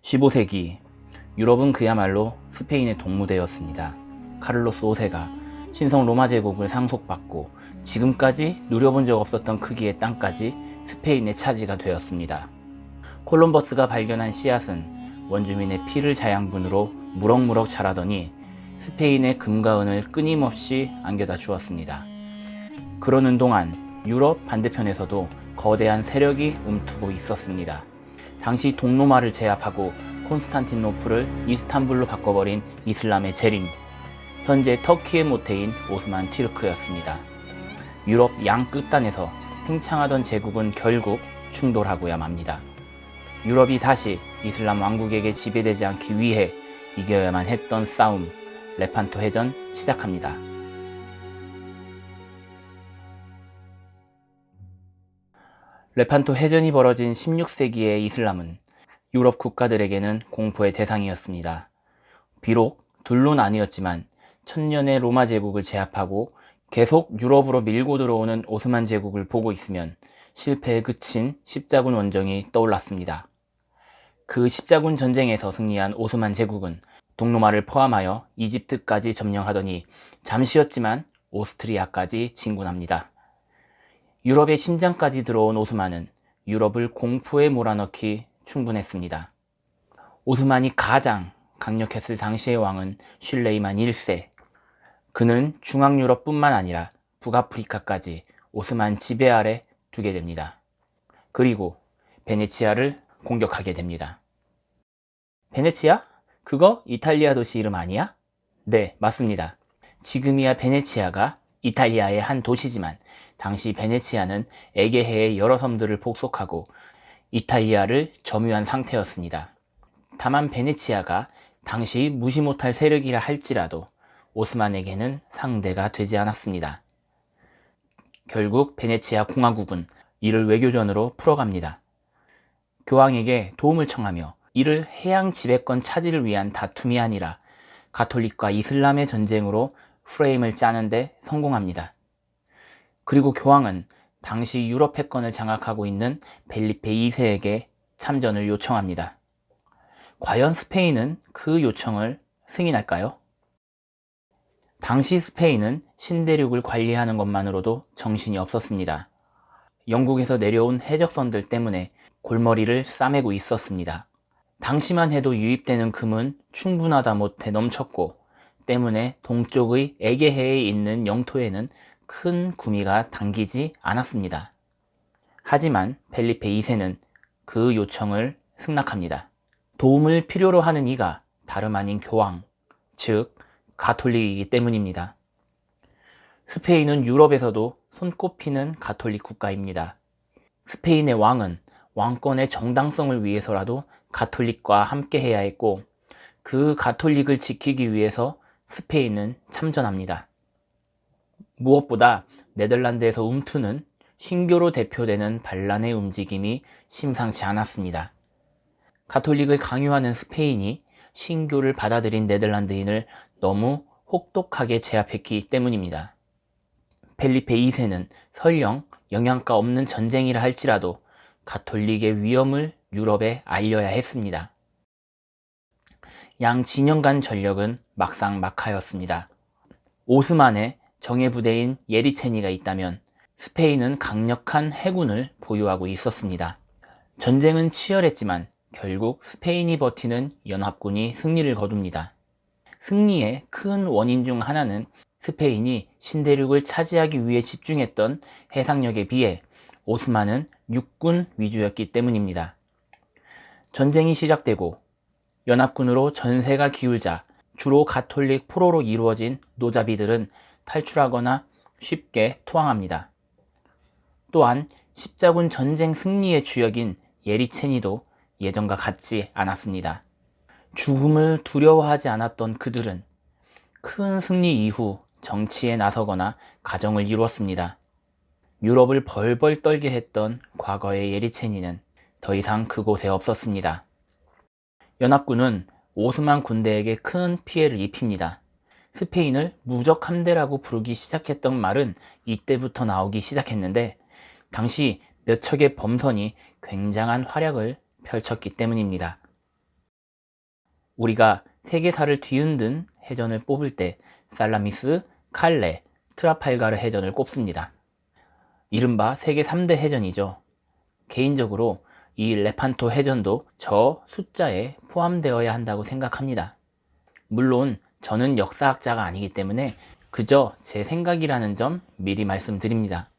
15세기 유럽은 그야말로 스페인의 동무대였습니다. 카를로스 5세가 신성 로마 제국을 상속받고 지금까지 누려본 적 없었던 크기의 땅까지 스페인의 차지가 되었습니다. 콜럼버스가 발견한 씨앗은 원주민의 피를 자양분으로 무럭무럭 자라더니 스페인의 금과 은을 끊임없이 안겨다 주었습니다. 그러는 동안 유럽 반대편에서도 거대한 세력이 움트고 있었습니다. 당시 동로마를 제압하고 콘스탄티노플을 이스탄불로 바꿔버린 이슬람의 재림, 현재 터키의 모태인 오스만 튀르크였습니다. 유럽 양 끝단에서 팽창하던 제국은 결국 충돌하고야 맙니다. 유럽이 다시 이슬람 왕국에게 지배되지 않기 위해 이겨야만 했던 싸움, 레판토 해전 시작합니다. 레판토 해전이 벌어진 16세기의 이슬람은 유럽 국가들에게는 공포의 대상이었습니다. 비록 둘로 나뉘었지만 천년의 로마 제국을 제압하고 계속 유럽으로 밀고 들어오는 오스만 제국을 보고 있으면 실패에 그친 십자군 원정이 떠올랐습니다. 그 십자군 전쟁에서 승리한 오스만 제국은 동로마를 포함하여 이집트까지 점령하더니 잠시였지만 오스트리아까지 진군합니다. 유럽의 심장까지 들어온 오스만은 유럽을 공포에 몰아넣기 충분했습니다. 오스만이 가장 강력했을 당시의 왕은 슐레이만 1세. 그는 중앙유럽뿐만 아니라 북아프리카까지 오스만 지배 아래 두게 됩니다. 그리고 베네치아를 공격하게 됩니다. 베네치아? 그거 이탈리아 도시 이름 아니야? 네, 맞습니다. 지금이야 베네치아가 이탈리아의 한 도시지만 당시 베네치아는 에게해의 여러 섬들을 복속하고 이탈리아를 점유한 상태였습니다. 다만 베네치아가 당시 무시 못할 세력이라 할지라도 오스만에게는 상대가 되지 않았습니다. 결국 베네치아 공화국은 이를 외교전으로 풀어갑니다. 교황에게 도움을 청하며 이를 해양 지배권 차지를 위한 다툼이 아니라 가톨릭과 이슬람의 전쟁으로 프레임을 짜는데 성공합니다. 그리고 교황은 당시 유럽 패권을 장악하고 있는 펠리페 2세에게 참전을 요청합니다. 과연 스페인은 그 요청을 승인할까요? 당시 스페인은 신대륙을 관리하는 것만으로도 정신이 없었습니다. 영국에서 내려온 해적선들 때문에 골머리를 싸매고 있었습니다. 당시만 해도 유입되는 금은 충분하다 못해 넘쳤고 때문에 동쪽의 에게해에 있는 영토에는 큰 구미가 당기지 않았습니다. 하지만 펠리페 2세는 그 요청을 승낙합니다. 도움을 필요로 하는 이가 다름 아닌 교황, 즉 가톨릭이기 때문입니다. 스페인은 유럽에서도 손꼽히는 가톨릭 국가입니다. 스페인의 왕은 왕권의 정당성을 위해서라도 가톨릭과 함께 해야 했고 그 가톨릭을 지키기 위해서 스페인은 참전합니다. 무엇보다 네덜란드에서 움트는 신교로 대표되는 반란의 움직임이 심상치 않았습니다. 가톨릭을 강요하는 스페인이 신교를 받아들인 네덜란드인을 너무 혹독하게 제압했기 때문입니다. 펠리페 2세는 설령 영양가 없는 전쟁이라 할지라도 가톨릭의 위험을 유럽에 알려야 했습니다. 양 진영 간 전력은 막상막하였습니다. 오스만의 정예부대인 예리체니가 있다면 스페인은 강력한 해군을 보유하고 있었습니다. 전쟁은 치열했지만 결국 스페인이 버티는 연합군이 승리를 거둡니다. 승리의 큰 원인 중 하나는 스페인이 신대륙을 차지하기 위해 집중했던 해상력에 비해 오스만은 육군 위주였기 때문입니다. 전쟁이 시작되고 연합군으로 전세가 기울자 주로 가톨릭 포로로 이루어진 노자비들은 탈출하거나 쉽게 투항합니다. 또한 십자군 전쟁 승리의 주역인 예리체니도 예전과 같지 않았습니다. 죽음을 두려워하지 않았던 그들은 큰 승리 이후 정치에 나서거나 가정을 이루었습니다. 유럽을 벌벌 떨게 했던 과거의 예리체니는 더 이상 그곳에 없었습니다. 연합군은 오스만 군대에게 큰 피해를 입힙니다. 스페인을 무적 함대라고 부르기 시작했던 말은 이때부터 나오기 시작했는데 당시 몇 척의 범선이 굉장한 활약을 펼쳤기 때문입니다. 우리가 세계사를 뒤흔든 해전을 뽑을 때 살라미스, 칼레, 트라팔가르 해전을 꼽습니다. 이른바 세계 3대 해전이죠. 개인적으로 이 레판토 해전도 저 숫자에 포함되어야 한다고 생각합니다. 물론 저는 역사학자가 아니기 때문에 그저 제 생각이라는 점 미리 말씀드립니다.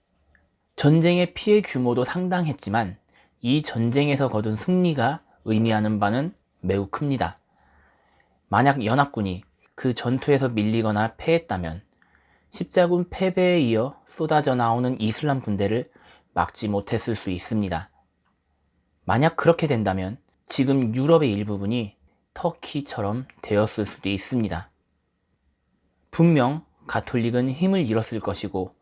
전쟁의 피해 규모도 상당했지만 이 전쟁에서 거둔 승리가 의미하는 바는 매우 큽니다. 만약 연합군이 그 전투에서 밀리거나 패했다면 십자군 패배에 이어 쏟아져 나오는 이슬람 군대를 막지 못했을 수 있습니다. 만약 그렇게 된다면 지금 유럽의 일부분이 터키처럼 되었을 수도 있습니다. 분명 가톨릭은 힘을 잃었을 것이고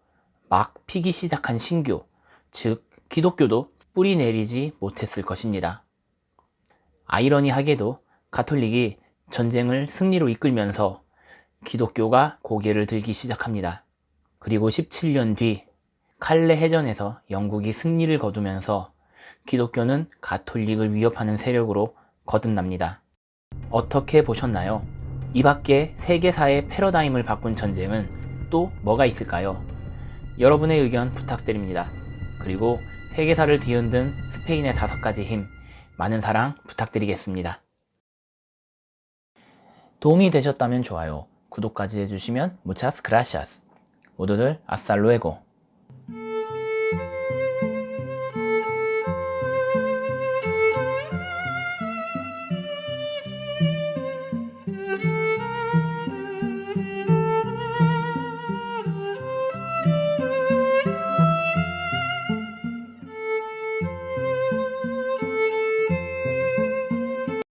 막 피기 시작한 신교, 즉 기독교도 뿌리 내리지 못했을 것입니다. 아이러니하게도 가톨릭이 전쟁을 승리로 이끌면서 기독교가 고개를 들기 시작합니다. 그리고 17년 뒤 칼레 해전에서 영국이 승리를 거두면서 기독교는 가톨릭을 위협하는 세력으로 거듭납니다. 어떻게 보셨나요? 이 밖에 세계사의 패러다임을 바꾼 전쟁은 또 뭐가 있을까요? 여러분의 의견 부탁드립니다. 그리고 세계사를 뒤흔든 스페인의 5가지 힘, 많은 사랑 부탁드리겠습니다. 도움이 되셨다면 좋아요, 구독까지 해주시면 muchas gracias. 모두들 hasta luego.